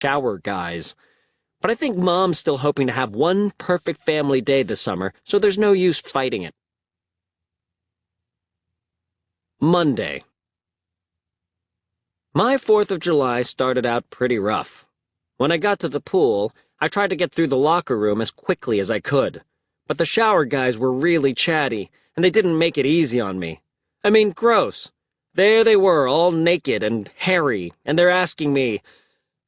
shower guys. But I think Mom's still hoping to have one perfect family day this summer, so there's no use fighting it. Monday. My 4th of July started out pretty rough. When I got to the pool, I tried to get through the locker room as quickly as I could. But the shower guys were really chatty, and they didn't make it easy on me. I mean, gross. There they were, all naked and hairy, and they're asking me,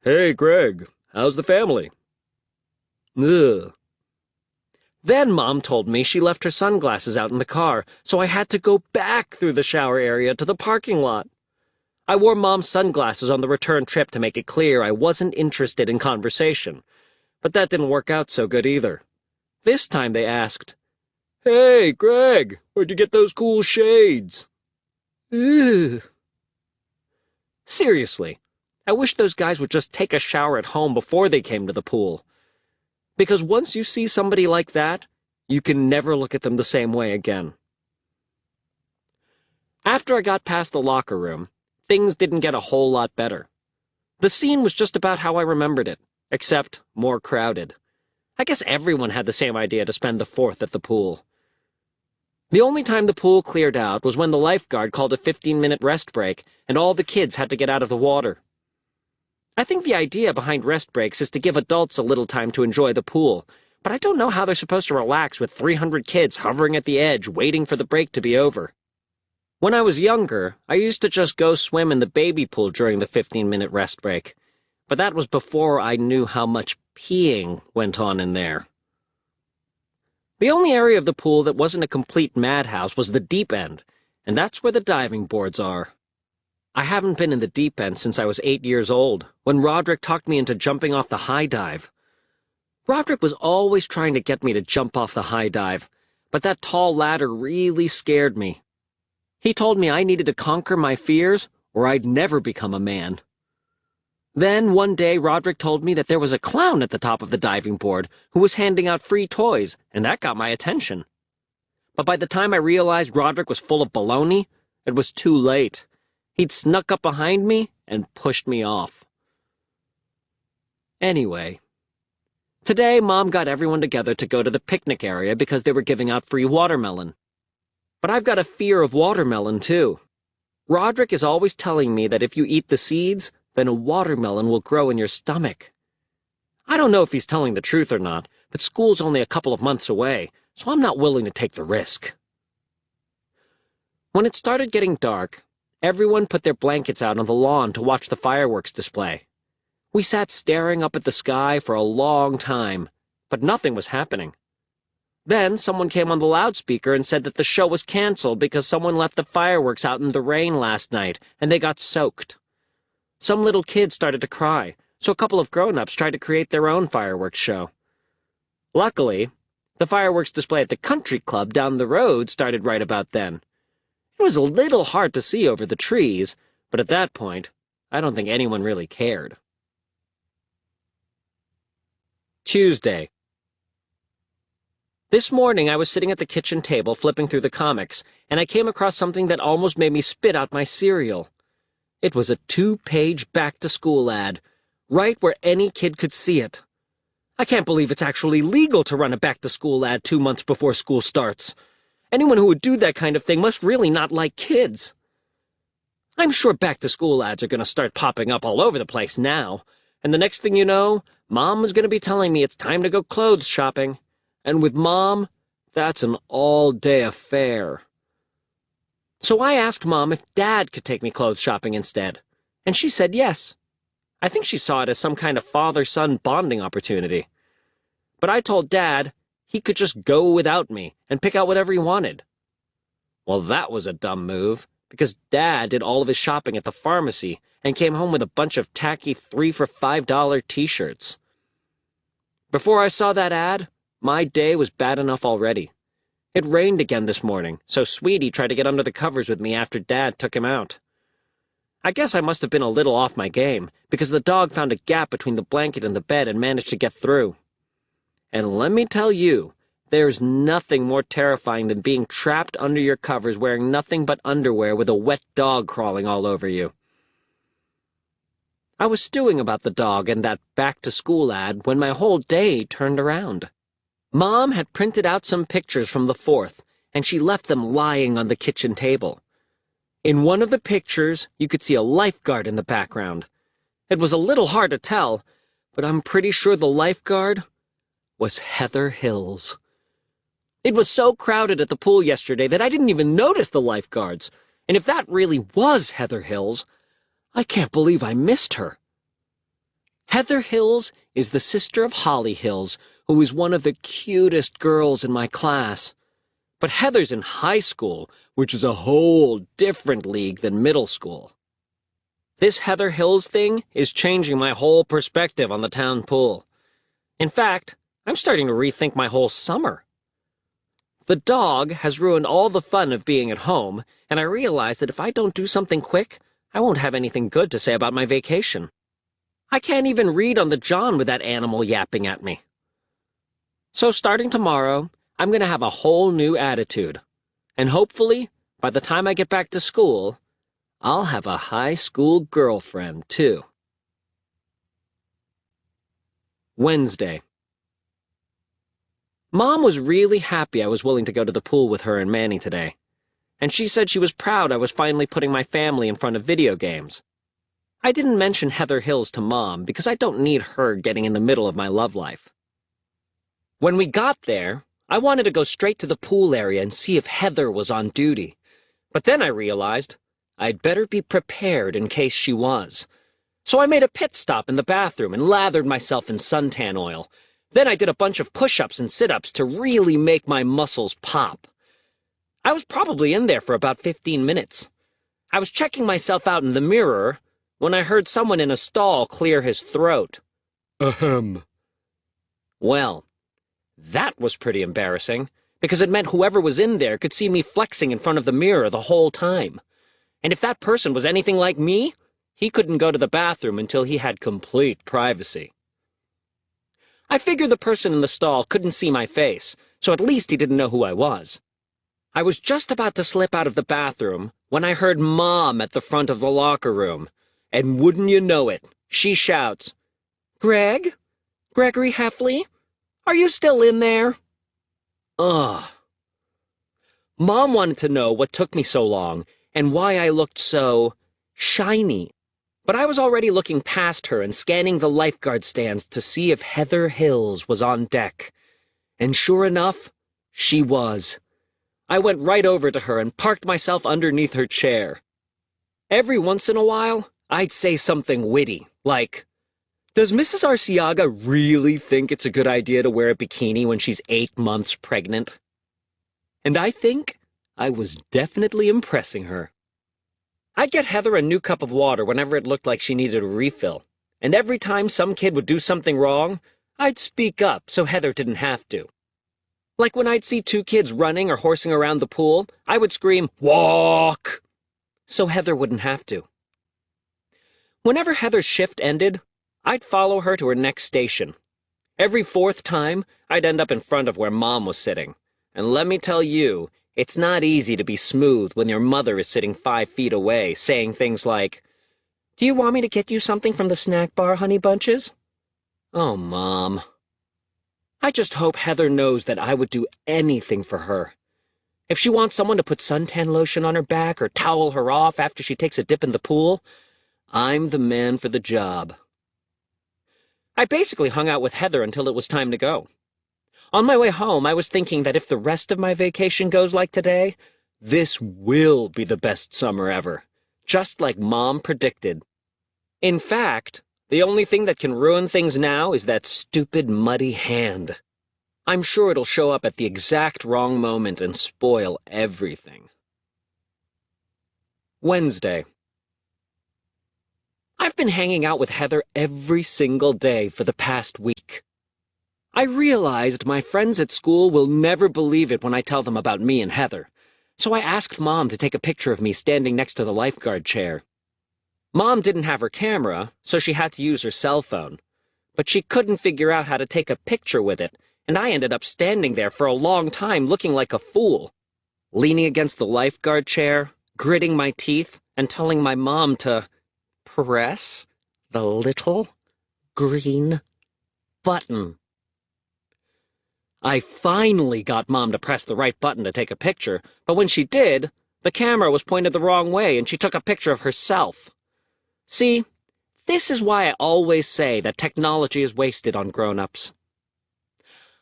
"Hey, Greg, how's the family?" Ugh. Then Mom told me she left her sunglasses out in the car, so I had to go back through the shower area to the parking lot. I wore Mom's sunglasses on the return trip to make it clear I wasn't interested in conversation, but that didn't work out so good either. This time they asked, "Hey, Greg, where'd you get those cool shades?" Ew. Seriously, I wish those guys would just take a shower at home before they came to the pool. Because once you see somebody like that, you can never look at them the same way again. After I got past the locker room, things didn't get a whole lot better. The scene was just about how I remembered it, except more crowded. I guess everyone had the same idea to spend the 4th at the pool. The only time the pool cleared out was when the lifeguard called a 15-minute rest break and all the kids had to get out of the water. I think the idea behind rest breaks is to give adults a little time to enjoy the pool, but I don't know how they're supposed to relax with 300 kids hovering at the edge waiting for the break to be over. When I was younger, I used to just go swim in the baby pool during the 15-minute rest break, but that was before I knew how much peeing went on in there. The only area of the pool that wasn't a complete madhouse was the deep end, and that's where the diving boards are. I haven't been in the deep end since I was 8 years old, when Roderick talked me into jumping off the high dive. Roderick was always trying to get me to jump off the high dive, but that tall ladder really scared me. He told me I needed to conquer my fears, or I'd never become a man. Then, one day, Roderick told me that there was a clown at the top of the diving board who was handing out free toys, and that got my attention. But by the time I realized Roderick was full of baloney, it was too late. He'd snuck up behind me and pushed me off. Anyway, today Mom got everyone together to go to the picnic area because they were giving out free watermelon. But I've got a fear of watermelon, too. Roderick is always telling me that if you eat the seeds, then a watermelon will grow in your stomach. I don't know if he's telling the truth or not, but school's only a couple of months away, so I'm not willing to take the risk. When it started getting dark, everyone put their blankets out on the lawn to watch the fireworks display. We sat staring up at the sky for a long time, but nothing was happening. Then someone came on the loudspeaker and said that the show was canceled because someone left the fireworks out in the rain last night, and they got soaked. Some little kids started to cry, so a couple of grown-ups tried to create their own fireworks show. Luckily, the fireworks display at the country club down the road started right about then. It was a little hard to see over the trees, but at that point, I don't think anyone really cared. Tuesday. This morning I was sitting at the kitchen table flipping through the comics, and I came across something that almost made me spit out my cereal. It was a 2-page back-to-school ad, right where any kid could see it. I can't believe it's actually legal to run a back-to-school ad 2 months before school starts. Anyone who would do that kind of thing must really not like kids. I'm sure back-to-school ads are going to start popping up all over the place now, and the next thing you know, Mom is going to be telling me it's time to go clothes shopping. And with Mom, that's an all-day affair. So I asked Mom if Dad could take me clothes shopping instead, and she said yes. I think she saw it as some kind of father-son bonding opportunity. But I told Dad he could just go without me and pick out whatever he wanted. Well, that was a dumb move, because Dad did all of his shopping at the pharmacy and came home with a bunch of tacky 3-for-$5 t-shirts. Before I saw that ad, my day was bad enough already. It rained again this morning, so Sweetie tried to get under the covers with me after Dad took him out. I guess I must have been a little off my game, because the dog found a gap between the blanket and the bed and managed to get through. And let me tell you, there's nothing more terrifying than being trapped under your covers wearing nothing but underwear with a wet dog crawling all over you. I was stewing about the dog and that back-to-school ad when my whole day turned around. Mom had printed out some pictures from the 4th, and she left them lying on the kitchen table. In one of the pictures, you could see a lifeguard in the background. It was a little hard to tell, but I'm pretty sure the lifeguard was Heather Hills. It was so crowded at the pool yesterday that I didn't even notice the lifeguards, and if that really was Heather Hills, I can't believe I missed her. Heather Hills is the sister of Holly Hills, who is one of the cutest girls in my class. But Heather's in high school, which is a whole different league than middle school. This Heather Hills thing is changing my whole perspective on the town pool. In fact, I'm starting to rethink my whole summer. The dog has ruined all the fun of being at home, and I realize that if I don't do something quick, I won't have anything good to say about my vacation. I can't even read on the John with that animal yapping at me. So starting tomorrow, I'm going to have a whole new attitude. And hopefully, by the time I get back to school, I'll have a high school girlfriend, too. Wednesday. Mom was really happy I was willing to go to the pool with her and Manny today. And she said she was proud I was finally putting my family in front of video games. I didn't mention Heather Hills to Mom because I don't need her getting in the middle of my love life. When we got there, I wanted to go straight to the pool area and see if Heather was on duty. But then I realized I'd better be prepared in case she was. So I made a pit stop in the bathroom and lathered myself in suntan oil. Then I did a bunch of push-ups and sit-ups to really make my muscles pop. I was probably in there for about 15 minutes. I was checking myself out in the mirror when I heard someone in a stall clear his throat. Ahem. Well, that was pretty embarrassing, because it meant whoever was in there could see me flexing in front of the mirror the whole time. And if that person was anything like me, he couldn't go to the bathroom until he had complete privacy. I figured the person in the stall couldn't see my face, so at least he didn't know who I was. I was just about to slip out of the bathroom when I heard Mom at the front of the locker room, and wouldn't you know it, she shouts, "Greg? Gregory Heffley? Are you still in there?" Ugh. Mom wanted to know what took me so long and why I looked so shiny. But I was already looking past her and scanning the lifeguard stands to see if Heather Hills was on deck. And sure enough, she was. I went right over to her and parked myself underneath her chair. Every once in a while, I'd say something witty, like, "Does Mrs. Arciaga really think it's a good idea to wear a bikini when she's 8 months pregnant?" And I think I was definitely impressing her. I'd get Heather a new cup of water whenever it looked like she needed a refill, and every time some kid would do something wrong, I'd speak up so Heather didn't have to. Like when I'd see 2 kids running or horsing around the pool, I would scream, "Walk!" so Heather wouldn't have to. Whenever Heather's shift ended, I'd follow her to her next station. Every 4th time, I'd end up in front of where Mom was sitting. And let me tell you, it's not easy to be smooth when your mother is sitting 5 feet away, saying things like, "Do you want me to get you something from the snack bar, Honey Bunches?" Oh, Mom. I just hope Heather knows that I would do anything for her. If she wants someone to put suntan lotion on her back or towel her off after she takes a dip in the pool, I'm the man for the job. I basically hung out with Heather until it was time to go. On my way home, I was thinking that if the rest of my vacation goes like today, this will be the best summer ever, just like Mom predicted. In fact, the only thing that can ruin things now is that stupid muddy hand. I'm sure it'll show up at the exact wrong moment and spoil everything. Wednesday. I've been hanging out with Heather every single day for the past week. I realized my friends at school will never believe it when I tell them about me and Heather, so I asked Mom to take a picture of me standing next to the lifeguard chair. Mom didn't have her camera, so she had to use her cell phone, but she couldn't figure out how to take a picture with it, and I ended up standing there for a long time looking like a fool, leaning against the lifeguard chair, gritting my teeth, and telling my mom to press The little green button. I finally got Mom to press the right button to take a picture, but when she did, the camera was pointed the wrong way and she took a picture of herself. See, this is why I always say that technology is wasted on grown-ups.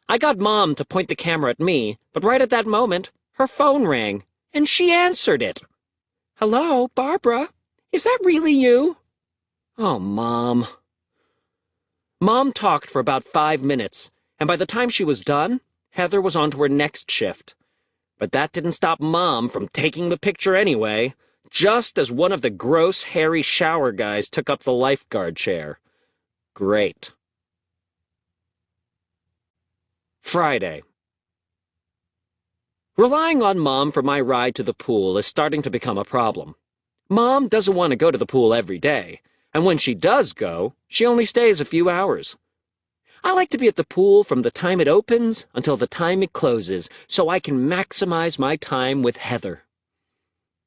I got Mom to point the camera at me, but right at that moment, her phone rang, and she answered it. "Hello, Barbara? Is that really you?" Oh, Mom. Mom talked for about 5 minutes, and by the time she was done, Heather was on to her next shift. But that didn't stop Mom from taking the picture anyway, just as one of the gross, hairy shower guys took up the lifeguard chair. Great. Friday. Relying on Mom for my ride to the pool is starting to become a problem. Mom doesn't want to go to the pool every day, and when she does go, she only stays a few hours. I like to be at the pool from the time it opens until the time it closes, so I can maximize my time with Heather.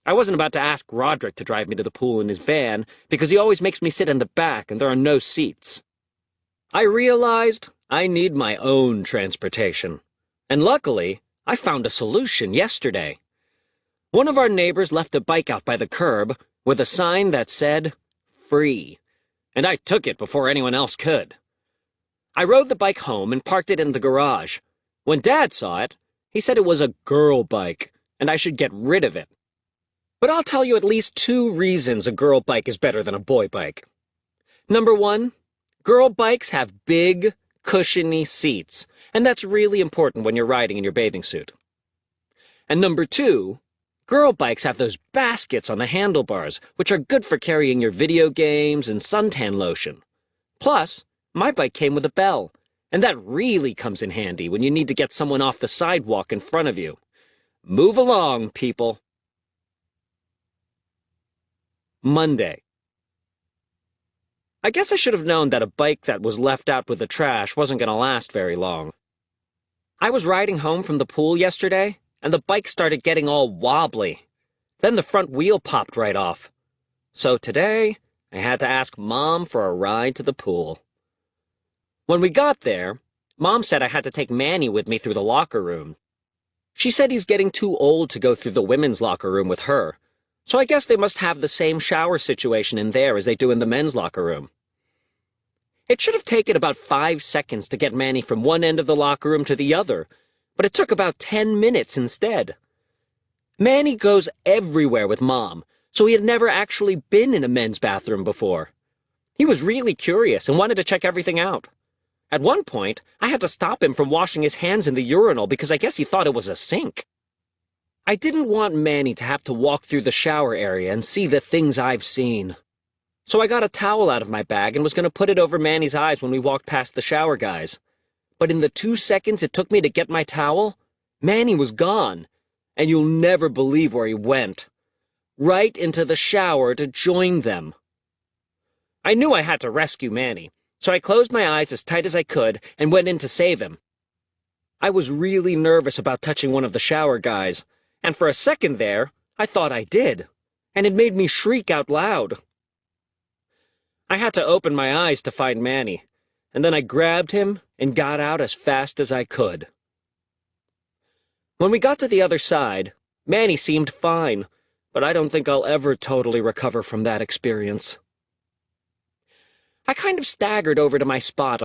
I wasn't about to ask Roderick to drive me to the pool in his van, because he always makes me sit in the back and there are no seats. I realized I need my own transportation, and luckily, I found a solution yesterday. One of our neighbors left a bike out by the curb with a sign that said, "Free," and I took it before anyone else could. I rode the bike home and parked it in the garage. When Dad saw it, he said it was a girl bike, and I should get rid of it. But I'll tell you at least 2 reasons a girl bike is better than a boy bike. Number 1, girl bikes have big, cushiony seats, and that's really important when you're riding in your bathing suit. And number 2, girl bikes have those baskets on the handlebars, which are good for carrying your video games and suntan lotion. Plus, my bike came with a bell, and that really comes in handy when you need to get someone off the sidewalk in front of you. Move along, people. Monday. I guess I should have known that a bike that was left out with the trash wasn't going to last very long. I was riding home from the pool yesterday, and the bike started getting all wobbly. Then the front wheel popped right off. So today, I had to ask Mom for a ride to the pool. When we got there, Mom said I had to take Manny with me through the locker room. She said he's getting too old to go through the women's locker room with her, so I guess they must have the same shower situation in there as they do in the men's locker room. It should have taken about 5 seconds to get Manny from one end of the locker room to the other, but it took about 10 minutes instead. Manny goes everywhere with Mom, so he had never actually been in a men's bathroom before. He was really curious and wanted to check everything out. At one point, I had to stop him from washing his hands in the urinal because I guess he thought it was a sink. I didn't want Manny to have to walk through the shower area and see the things I've seen. So I got a towel out of my bag and was going to put it over Manny's eyes when we walked past the shower guys. But in the 2 seconds it took me to get my towel, Manny was gone, and you'll never believe where he went. Right into the shower to join them. I knew I had to rescue Manny, so I closed my eyes as tight as I could and went in to save him. I was really nervous about touching one of the shower guys, and for a second there, I thought I did, and it made me shriek out loud. I had to open my eyes to find Manny, and then I grabbed him and got out as fast as I could. When we got to the other side, Manny seemed fine, but I don't think I'll ever totally recover from that experience. I kind of staggered over to my spot